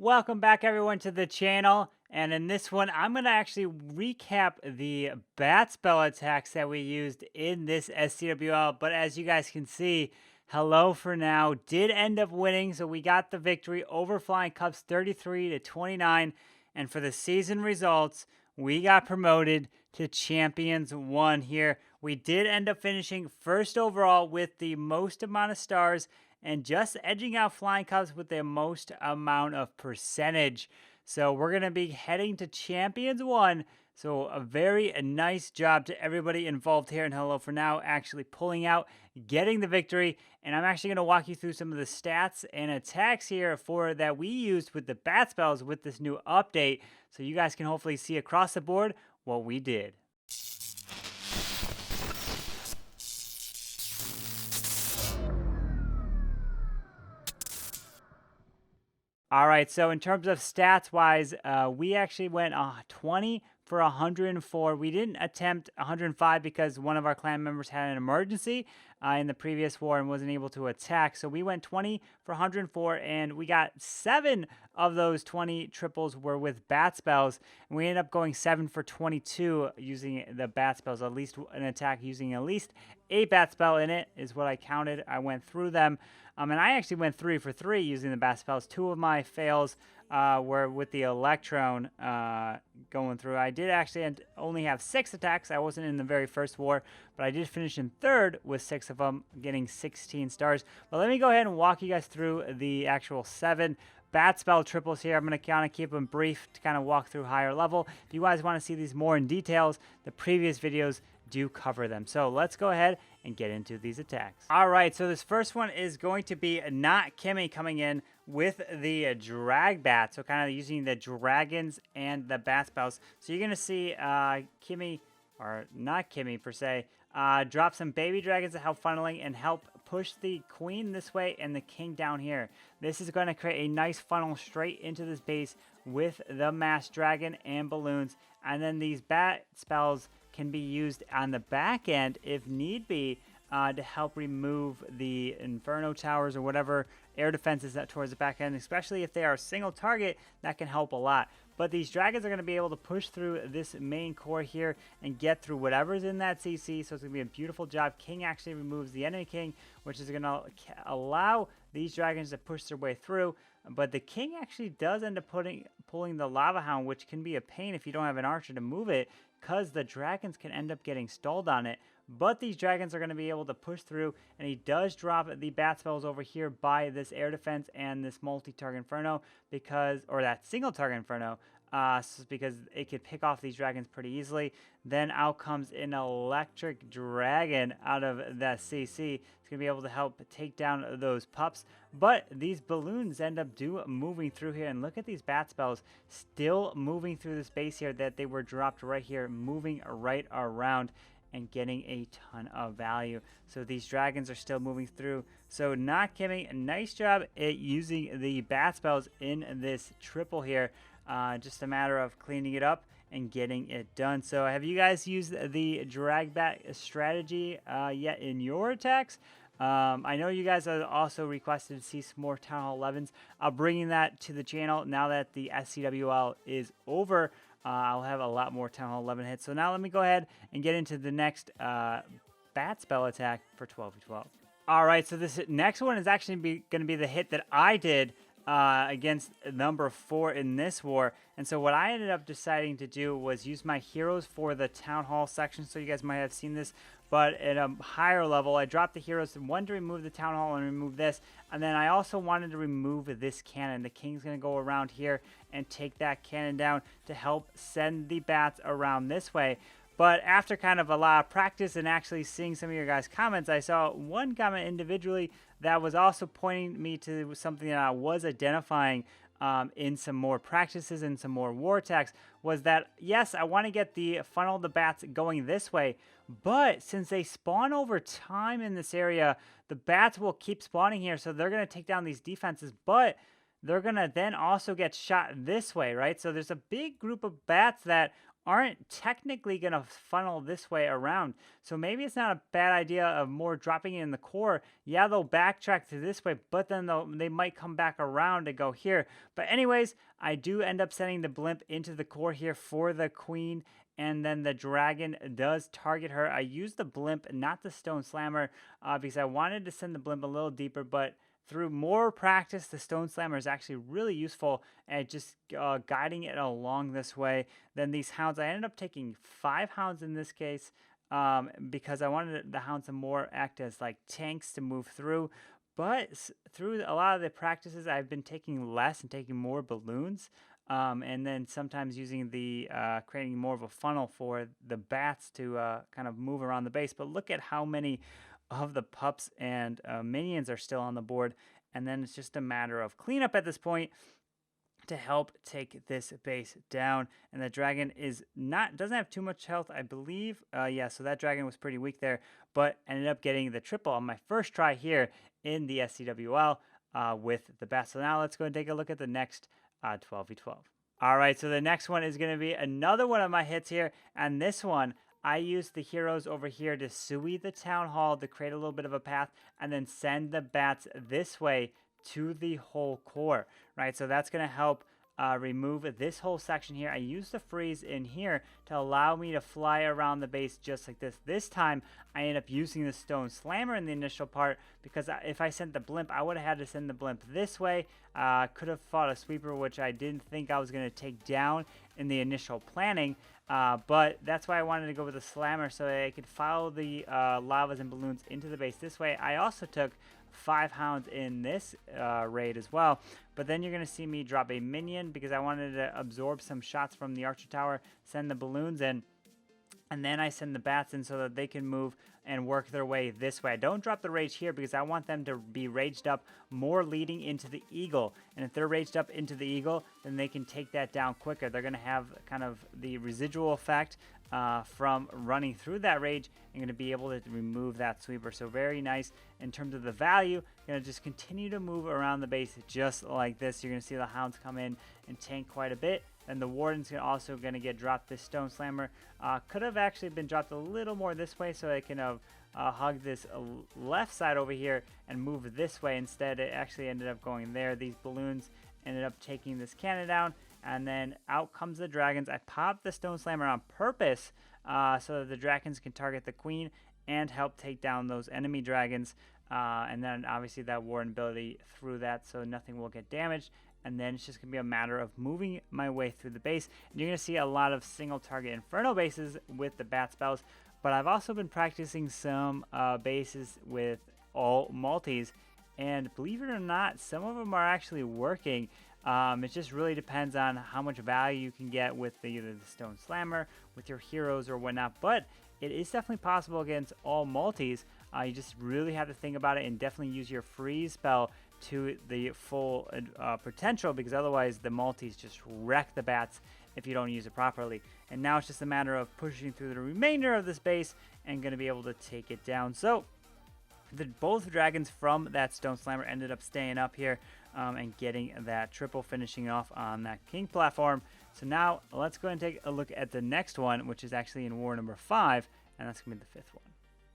Welcome back everyone to the channel, and in this one I'm going to actually recap the bat spell attacks that we used in this SCWL, but as you guys can see, Hello for Now did end up winning, so we got the victory over Flying Cups 33 to 29, and for the season results, we got promoted to Champions 1 here. We did end up finishing first overall with the most amount of stars and just edging out Flying Cups with the most amount of percentage. So we're going to be heading to Champions 1. So a very nice job to everybody involved here in Hello for Now, actually pulling out, getting the victory. And I'm actually going to walk you through some of the stats and attacks here for that we used with the bat spells with this new update. So you guys can hopefully see across the board what we did. All right, so in terms of stats-wise, we actually went 20 for 104. We didn't attempt 105 because one of our clan members had an emergency in the previous war and wasn't able to attack. So we went 20 for 104, and we got 7 of those 20 triples were with bat spells. And we ended up going 7 for 22 using the bat spells, at least an attack using at least a bat spell in it is what I counted. I went through them. And I actually went 3 for 3 using the bat spells. 2 of my fails were with the Electron going through. I did actually only have 6 attacks. I wasn't in the very first war, but I did finish in third with 6 of them, getting 16 stars. But let me go ahead and walk you guys through the actual 7 bat spell triples here. I'm going to kind of keep them brief to kind of walk through higher level. If you guys want to see these more in details, the previous videos do cover them. So let's go ahead and get into these attacks. All right, so this first one is going to be not Kimmy coming in with the Dragbat. So kind of using the dragons and the bat spells. So you're going to see Kimmy, or not Kimmy per se, drop some baby dragons to help funneling and help push the queen this way and the king down here. This is going to create a nice funnel straight into this base with the masked dragon and balloons. And then these bat spells can be used on the back end if need be to help remove the Inferno Towers or whatever air defenses that towards the back end, especially if they are a single target. That can help a lot. But these dragons are going to be able to push through this main core here and get through whatever's in that CC. So it's going to be a beautiful job. King actually removes the enemy king, which is going to allow these dragons to push their way through. But the king actually does end up pulling the lava hound, which can be a pain if you don't have an archer to move it, because the dragons can end up getting stalled on it. But these dragons are going to be able to push through, and he does drop the bat spells over here by this air defense and this multi-target inferno, or that single target inferno, because it could pick off these dragons pretty easily. Then out comes an electric dragon out of that CC. It's going to be able to help take down those pups. But these balloons end up moving through here. And look at these bat spells still moving through the space here that they were dropped right here, moving right around and getting a ton of value. So these dragons are still moving through. So not Kimmy, nice job at using the bat spells in this triple here. Just a matter of cleaning it up and getting it done. So have you guys used the Dragbat strategy yet in your attacks? I know you guys have also requested to see some more Town Hall 11s. I'm bringing that to the channel now that the SCWL is over. I'll have a lot more Town Hall 11 hits. So now let me go ahead and get into the next bat spell attack for 12v12. All right, so this next one is actually going to be the hit that I did against number 4 in this war. And so what I ended up deciding to do was use my heroes for the Town Hall section. So you guys might have seen this, but at a higher level, I dropped the heroes, one to remove the Town Hall and remove this. And then I also wanted to remove this cannon. The king's going to go around here and take that cannon down to help send the bats around this way. But after kind of a lot of practice and actually seeing some of your guys' comments, I saw one comment individually that was also pointing me to something that I was identifying in some more practices and some more war attacks, was that, yes, I want to get the funnel the bats going this way, but since they spawn over time in this area, the bats will keep spawning here, so they're going to take down these defenses, but they're going to then also get shot this way, right? So there's a big group of bats that aren't technically going to funnel this way around. So maybe it's not a bad idea of more dropping it in the core. Yeah, they'll backtrack to this way, but then they might come back around to go here. But anyways, I do end up sending the blimp into the core here for the queen, and then the dragon does target her. I used the blimp, not the stone slammer, because I wanted to send the blimp a little deeper, but through more practice, the stone slammer is actually really useful at just guiding it along this way. Then these hounds, I ended up taking 5 hounds in this case, because I wanted the hounds to more act as like tanks to move through. But through a lot of the practices, I've been taking less and taking more balloons. And then sometimes using the creating more of a funnel for the bats to kind of move around the base. But look at how many of the pups and minions are still on the board. And then it's just a matter of cleanup at this point to help take this base down. And the dragon doesn't have too much health, I believe. Yeah, so that dragon was pretty weak there, but ended up getting the triple on my first try here in the SCWL with the bats. So now let's go and take a look at the next 12v12. All right, so the next one is going to be another one of my hits here, and this one, I used the heroes over here to sui the town hall to create a little bit of a path, and then send the bats this way to the whole core, right? So that's going to help remove this whole section here. I used the freeze in here to allow me to fly around the base just like this. This time, I ended up using the stone slammer in the initial part because if I sent the blimp, I would have had to send the blimp this way. Could have fought a sweeper, which I didn't think I was going to take down in the initial planning. But that's why I wanted to go with the slammer so that I could follow the lavas and balloons into the base this way. I also took 5 hounds in this raid as well, but then you're going to see me drop a minion because I wanted to absorb some shots from the archer tower, send the balloons in, and then I send the bats in so that they can move and work their way this way. I don't drop the rage here because I want them to be raged up more leading into the eagle. And if they're raged up into the eagle, then they can take that down quicker. They're going to have kind of the residual effect from running through that rage and going to be able to remove that sweeper. So very nice in terms of the value. Going to just continue to move around the base just like this. You're going to see the hounds come in and tank quite a bit. And the warden's also going to get dropped. This stone slammer could have actually been dropped a little more this way so it can hug this left side over here and move this way. Instead, it actually ended up going there. These balloons ended up taking this cannon down, and then out comes the dragons. I popped the stone slammer on purpose so that the dragons can target the queen and help take down those enemy dragons. And then obviously that warden ability through that so nothing will get damaged. And then it's just going to be a matter of moving my way through the base. And you're going to see a lot of single target inferno bases with the bat spells. But I've also been practicing some bases with all multis. And believe it or not, some of them are actually working. It just really depends on how much value you can get with either the stone slammer, with your heroes or whatnot. But it is definitely possible against all multis. You just really have to think about it and definitely use your freeze spell to the full potential, because otherwise the multis just wreck the bats if you don't use it properly. And now it's just a matter of pushing through the remainder of this base and going to be able to take it down. So both dragons from that stone slammer ended up staying up here and getting that triple, finishing off on that king platform. So now let's go and take a look at the next one, which is actually in war number 5, and that's going to be the 5th one.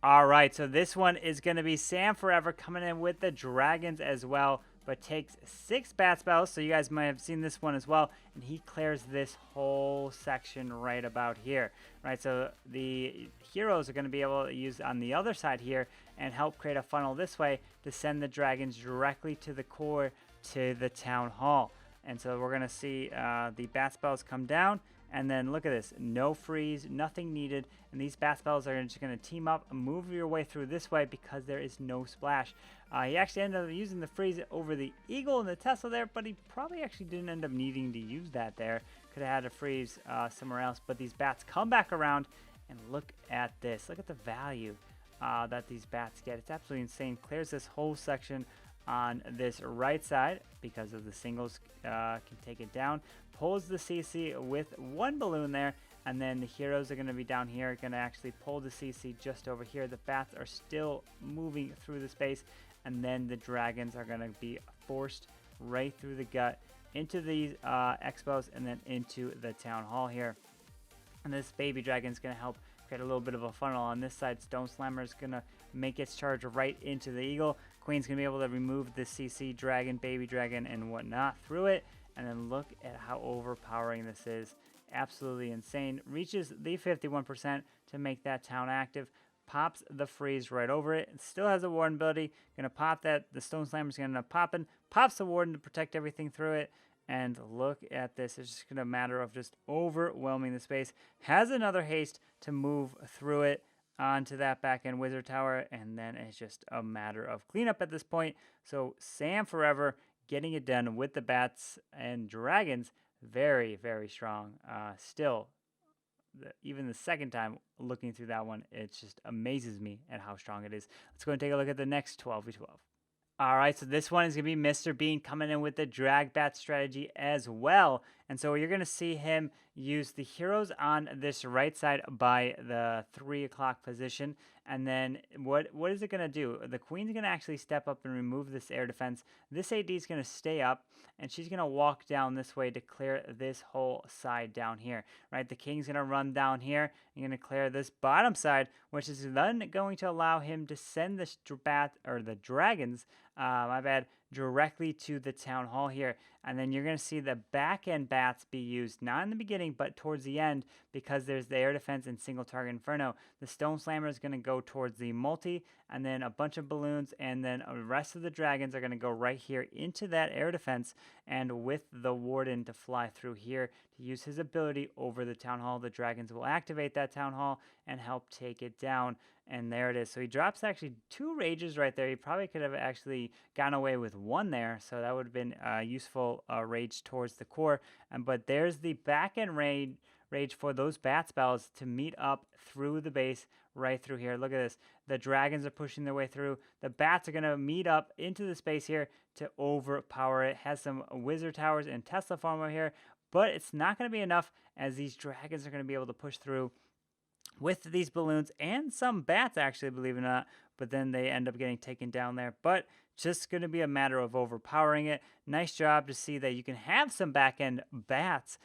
All right, so this one is going to be Sam Forever coming in with the dragons as well, but takes 6 bat spells. So you guys might have seen this one as well, and he clears this whole section right about here, right? So the heroes are going to be able to use on the other side here and help create a funnel this way to send the dragons directly to the core, to the town hall. And so we're going to see the bat spells come down. And then look at this, no freeze, nothing needed. And these bat spells are just going to team up and move your way through this way because there is no splash. He actually ended up using the freeze over the eagle and the Tesla there, but he probably actually didn't end up needing to use that there. Could have had a freeze somewhere else. But these bats come back around, and look at this. Look at the value that these bats get. It's absolutely insane. Clears this whole section on this right side because of the singles can take it down. Pulls the CC with 1 balloon there, and then the heroes are going to be down here, going to actually pull the CC just over here. The bats are still moving through the space, and then the dragons are going to be forced right through the gut into these expos and then into the town hall here. And this baby dragon is going to help create a little bit of a funnel. On this side, Stone Slammer is going to make its charge right into the eagle. Queen's going to be able to remove the CC dragon, baby dragon, and whatnot through it. And then look at how overpowering this is. Absolutely insane. Reaches the 51% to make that town active. Pops the freeze right over it. It still has a warden ability. Gonna pop that. The Stone Slammer is gonna end up popping. Pops the warden to protect everything through it. And look at this. It's just gonna matter of just overwhelming the space. Has another haste to move through it onto that back end wizard tower. And then it's just a matter of cleanup at this point. So Sam Forever getting it done with the bats and dragons. Very, very strong. Still, even the second time looking through that one, it just amazes me at how strong it is. Let's go and take a look at the next 12v12. All right, so this one is going to be Mr. Bean coming in with the Dragbat strategy as well. And so you're going to see him use the heroes on this right side by the 3 o'clock position. And then what is it going to do? The Queen's going to actually step up and remove this air defense. This AD is going to stay up, and she's going to walk down this way to clear this whole side down here, right? The King's going to run down here and going to clear this bottom side, which is then going to allow him to send the dragons, directly to the town hall here. And then you're going to see the back end bats be used, not in the beginning, but towards the end, because there's the air defense and single target inferno. The Stone Slammer is going to go towards the multi, and then a bunch of balloons, and then the rest of the dragons are going to go right here into that air defense, and with the warden to fly through here to use his ability over the town hall. The dragons will activate that town hall and help take it down. And there it is. So he drops actually 2 rages right there. He probably could have actually gotten away with 1 there. So that would have been a useful rage towards the core. But there's the back end rage for those bat spells to meet up through the base right through here. Look at this. The dragons are pushing their way through. The bats are going to meet up into the space here to overpower it. Has some wizard towers and Tesla farm over here. But it's not going to be enough, as these dragons are going to be able to push through with these balloons and some bats, actually, believe it or not, but then they end up getting taken down there. But just going to be a matter of overpowering it. Nice job to see that you can have some back-end bats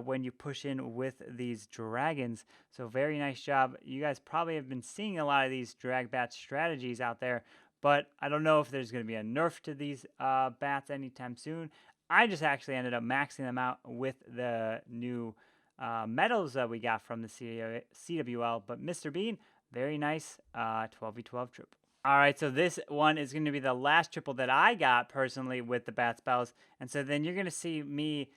when you push in with these dragons. So very nice job. You guys probably have been seeing a lot of these Dragbat strategies out there, but I don't know if there's going to be a nerf to these bats anytime soon. I just actually ended up maxing them out with the new medals that we got from the CWL. But Mr. Bean, very nice 12v12 triple. All right, so this one is going to be the last triple that I got personally with the bat spells. And so then you're going to see me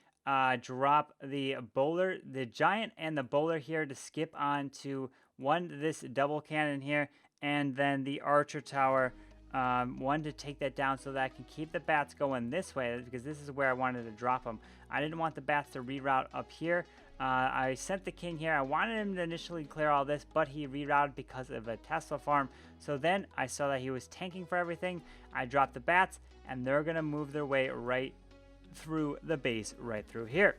drop the bowler, the giant and the bowler here to skip on to this double cannon here, and then the archer tower, one to take that down so that I can keep the bats going this way, because this is where I wanted to drop them. I didn't want the bats to reroute up here. I sent the king here. I wanted him to initially clear all this, but he rerouted because of a Tesla farm. So then I saw that he was tanking for everything. I dropped the bats, and they're going to move their way right through the base, right through here.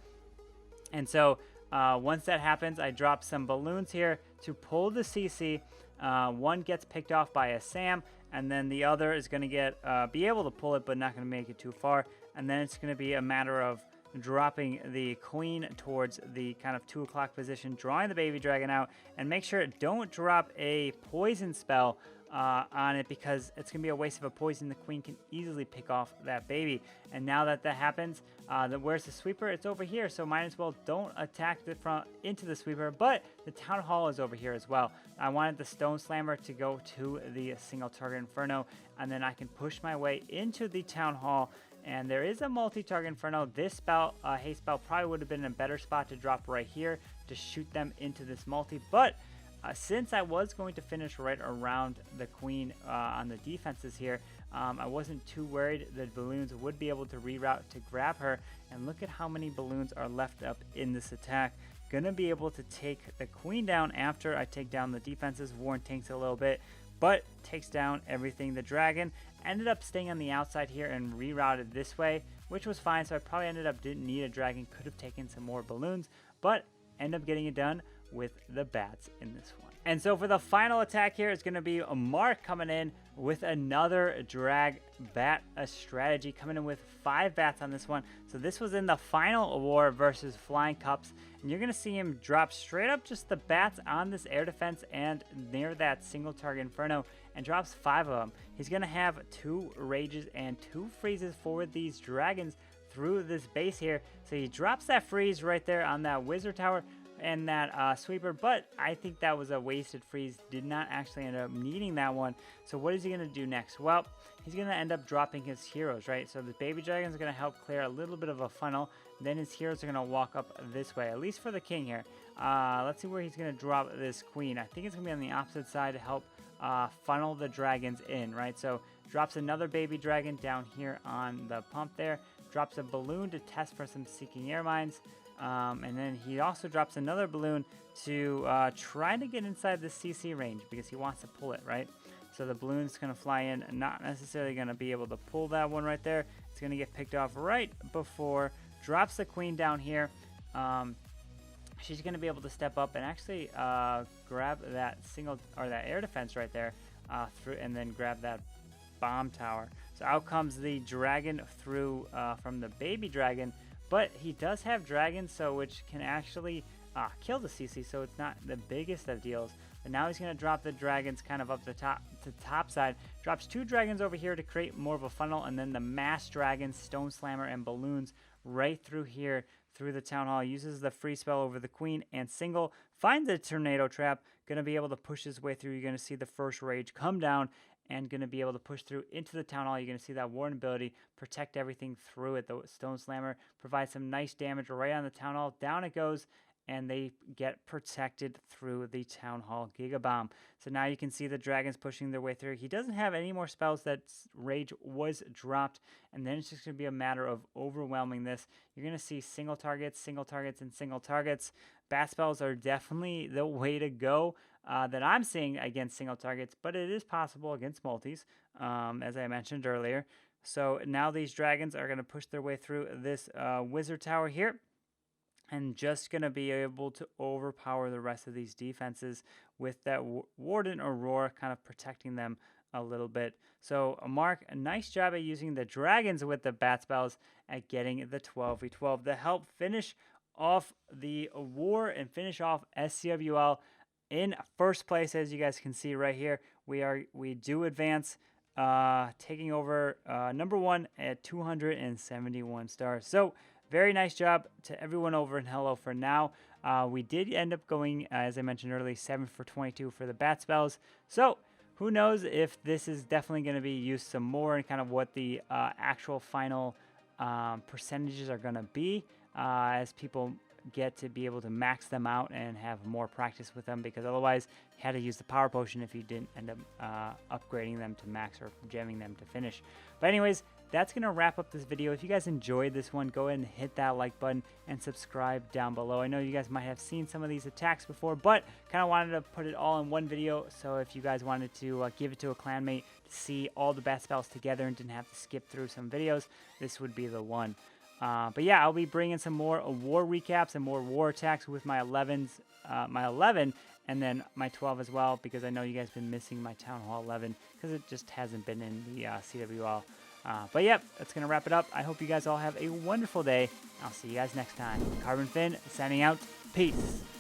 And so once that happens, I drop some balloons here to pull the CC. One gets picked off by a Sam, and then the other is going to be able to pull it, but not going to make it too far. And then it's going to be a matter of dropping the queen towards the kind of 2 o'clock position, drawing the baby dragon out, and make sure don't drop a poison spell on it, because it's going to be a waste of a poison. The queen can easily pick off that baby. And now that happens, where's the sweeper? It's over here, so might as well don't attack the front into the sweeper, but the town hall is over here as well. I wanted the stone slammer to go to the single target inferno, and then I can push my way into the town hall. And there is a multi-target inferno. This spell, haste spell, probably would have been a better spot to drop right here to shoot them into this multi, but since I was going to finish right around the queen on the defenses here, I wasn't too worried that balloons would be able to reroute to grab her. And look at how many balloons are left up in this attack. Gonna be able to take the queen down after I take down the defenses. Warren tanks a little bit, but takes down everything. The dragon ended up staying on the outside here and rerouted this way, which was fine. So I probably ended up didn't need a dragon, could have taken some more balloons, but end up getting it done with the bats in this one. And so for the final attack here, it's going to be a Mark coming in with another drag bat strategy, coming in with 5 bats on this one. So this was in the final war versus Flying Cups, and you're going to see him drop straight up just the bats on this air defense and near that single target Inferno, and drops 5 of them. He's going to have 2 rages and 2 freezes for these dragons through this base here. So he drops that freeze right there on that wizard tower and that sweeper, but I think that was a wasted freeze. Did not actually end up needing that one. So what is he going to do next? Well, he's going to end up dropping his heroes, right? So the baby dragons are going to help clear a little bit of a funnel. Then his heroes are going to walk up this way, at least for the king here. Let's see where he's going to drop this queen. I think it's going to be on the opposite side to help funnel the dragons in, right? So drops another baby dragon down here on the pump there. Drops a balloon to test for some seeking air mines. And then he also drops another balloon to try to get inside the CC range because he wants to pull it, right? So the balloon's going to fly in, not necessarily going to be able to pull that one right there. It's going to get picked off right before. Drops the queen down here. She's going to be able to step up and actually grab that single or that air defense right there through, and then grab that bomb tower. So out comes the dragon through from the baby dragon. But he does have dragons, so which can actually kill the CC, so it's not the biggest of deals. But now he's going to drop the dragons kind of up the top side. Drops 2 dragons over here to create more of a funnel, and then the mass dragons, stone slammer, and balloons right through here through the town hall. Uses the free spell over the queen and single. Finds the tornado trap. Going to be able to push his way through. You're going to see the first rage come down, and going to be able to push through into the town hall. You're going to see that warden ability, protect everything through it. The stone slammer provides some nice damage right on the town hall. Down it goes, and they get protected through the town hall Giga Bomb. So now you can see the dragons pushing their way through. He doesn't have any more spells. That rage was dropped, and then it's just going to be a matter of overwhelming this. You're going to see single targets, and single targets. Bat spells are definitely the way to go. That I'm seeing against single targets, but it is possible against multis, as I mentioned earlier. So now these dragons are going to push their way through this wizard tower here, and just going to be able to overpower the rest of these defenses with that Warden Aurora kind of protecting them a little bit. So Mark, a nice job at using the dragons with the bat spells at getting the 12v12 to help finish off the war and finish off SCWL in first place. As you guys can see right here, we do advance, taking over number 1 at 271 stars. So very nice job to everyone over in Hello for now. We did end up going, as I mentioned earlier, 7 for 22 for the bat spells. So who knows if this is definitely going to be used some more, and kind of what the actual final percentages are going to be as people get to be able to max them out and have more practice with them, because otherwise you had to use the power potion if you didn't end up upgrading them to max or gemming them to finish. But anyways, that's going to wrap up this video. If you guys enjoyed this one, go ahead and hit that like button and subscribe down below. I know you guys might have seen some of these attacks before, but kind of wanted to put it all in one video. So if you guys wanted to give it to a clanmate to see all the bat spells together and didn't have to skip through some videos, this would be the one. But yeah, I'll be bringing some more war recaps and more war attacks with my 11s, my 11, and then my 12 as well, because I know you guys have been missing my Town Hall 11 because it just hasn't been in the CWL. But yep, that's going to wrap it up. I hope you guys all have a wonderful day. I'll see you guys next time. Carbonfin signing out. Peace.